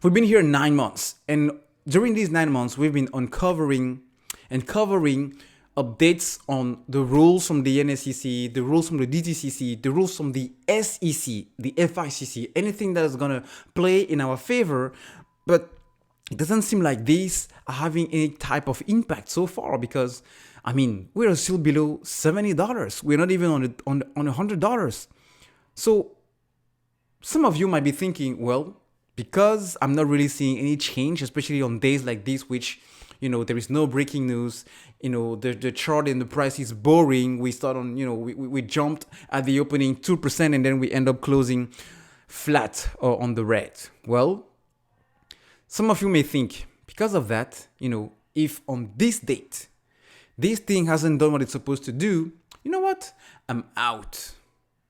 We've been here 9 months, and during these 9 months, we've been uncovering and covering updates on the rules from the NSCC, the rules from the DTCC, the rules from the SEC, the FICC, anything that is gonna play in our favor. But it doesn't seem like these are having any type of impact so far because, I mean, we're still below $70. We're not even on $100. So some of you might be thinking, well, because I'm not really seeing any change, especially on days like this, which, there is no breaking news, the chart and the price is boring. We start on, we jumped at the opening 2% and then we end up closing flat or on the red. Well, some of you may think, because of that, if on this date, this thing hasn't done what it's supposed to do, you know what? I'm out.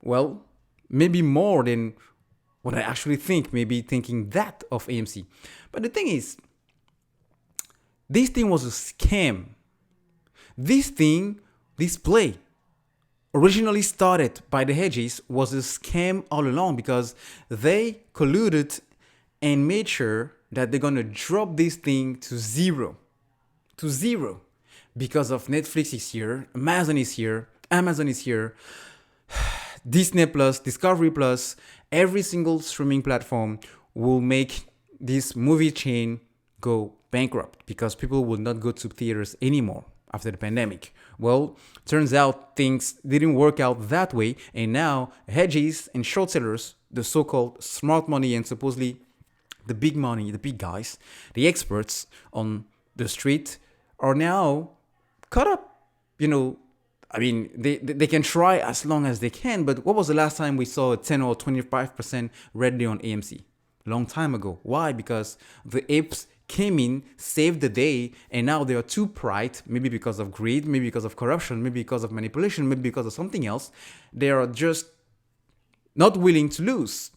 Well, maybe more than what I actually think, maybe thinking that of AMC. But the thing is, this thing was a scam. This play, originally started by the hedges, was a scam all along because they colluded and made sure that they're going to drop this thing to zero. Because of Netflix is here, Amazon is here, Disney Plus, Discovery Plus, every single streaming platform will make this movie chain go bankrupt because people will not go to theaters anymore after the pandemic. Well, turns out things didn't work out that way, and now hedges and short sellers, the so-called smart money and supposedly the big money, the big guys, the experts on the street are now caught up. They can try as long as they can, but what was the last time we saw a 10 or 25% red day on AMC? Long time ago. Why? Because the apes came in, saved the day, and now they are too pride, maybe because of greed, maybe because of corruption, maybe because of manipulation, maybe because of something else. They are just not willing to lose.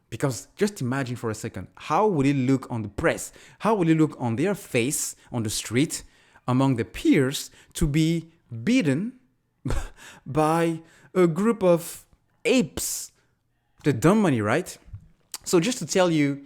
Because just imagine for a second, how would it look on the press? How would it look on their face, on the street, among the peers, to be beaten by a group of apes? The dumb money, right? So just to tell you,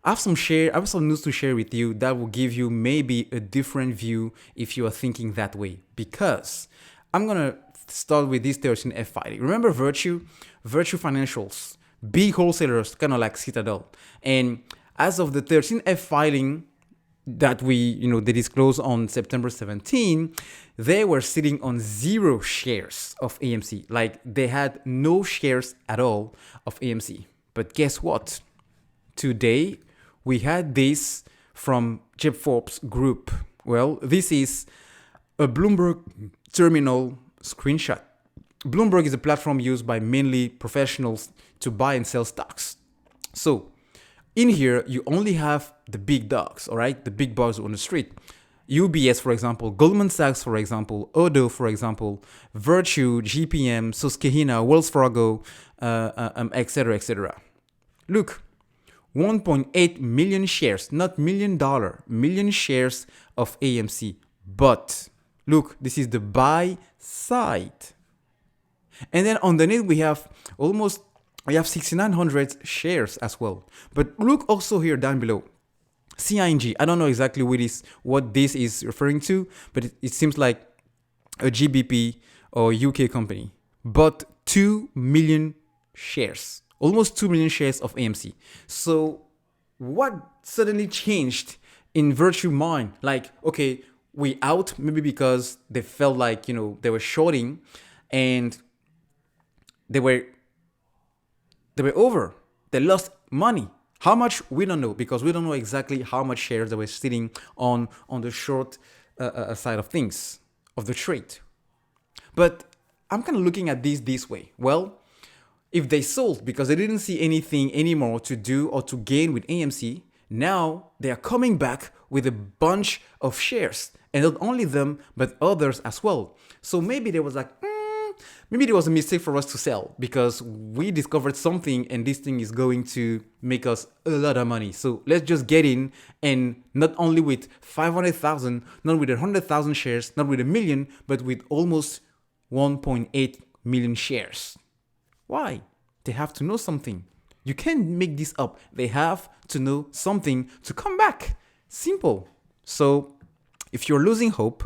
I have some news to share with you that will give you maybe a different view if you are thinking that way. Because I'm gonna start with this 13F filing. Remember Virtu Financials, big wholesalers, kind of like Citadel. And as of the 13F filing that they disclosed on September 17, they were sitting on 0 shares of AMC. Like they had no shares at all of AMC. But guess what? Today, we had this from Jeff Forbes Group. Well, this is a Bloomberg terminal screenshot. Bloomberg is a platform used by mainly professionals to buy and sell stocks. So in here, you only have the big dogs, all right? The big boys on the street. UBS, for example, Goldman Sachs, for example, Odo, for example, Virtu, GPM, Susquehanna, Wells Fargo, etc., etc. Look, 1.8 million shares, not $1 million, million shares of AMC. But look, this is the buy side. And then underneath we have 6,900 shares as well. But look also here down below. CING, I don't know exactly what this is referring to, but it seems like a GBP or UK company. But 2 million shares, almost 2 million shares of AMC. So what suddenly changed in Virtu mind? Like, okay, we out maybe because they felt like, they were shorting and they were over. They lost money. How much? We don't know because we don't know exactly how much shares they were sitting on the short side of things, of the trade. But I'm kind of looking at this way. Well, if they sold because they didn't see anything anymore to do or to gain with AMC, now they are coming back with a bunch of shares. And not only them, but others as well. So maybe there was maybe there was a mistake for us to sell because we discovered something and this thing is going to make us a lot of money. So let's just get in, and not only with 500,000, not with 100,000 shares, not with 1 million, but with almost 1.8 million shares. Why? They have to know something. You can't make this up. They have to know something to come back. Simple. So if you're losing hope,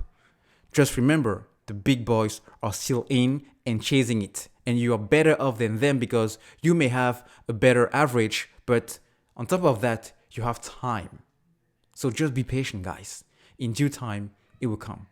just remember the big boys are still in and chasing it. And you are better off than them because you may have a better average, but on top of that, you have time. So just be patient, guys. In due time, it will come.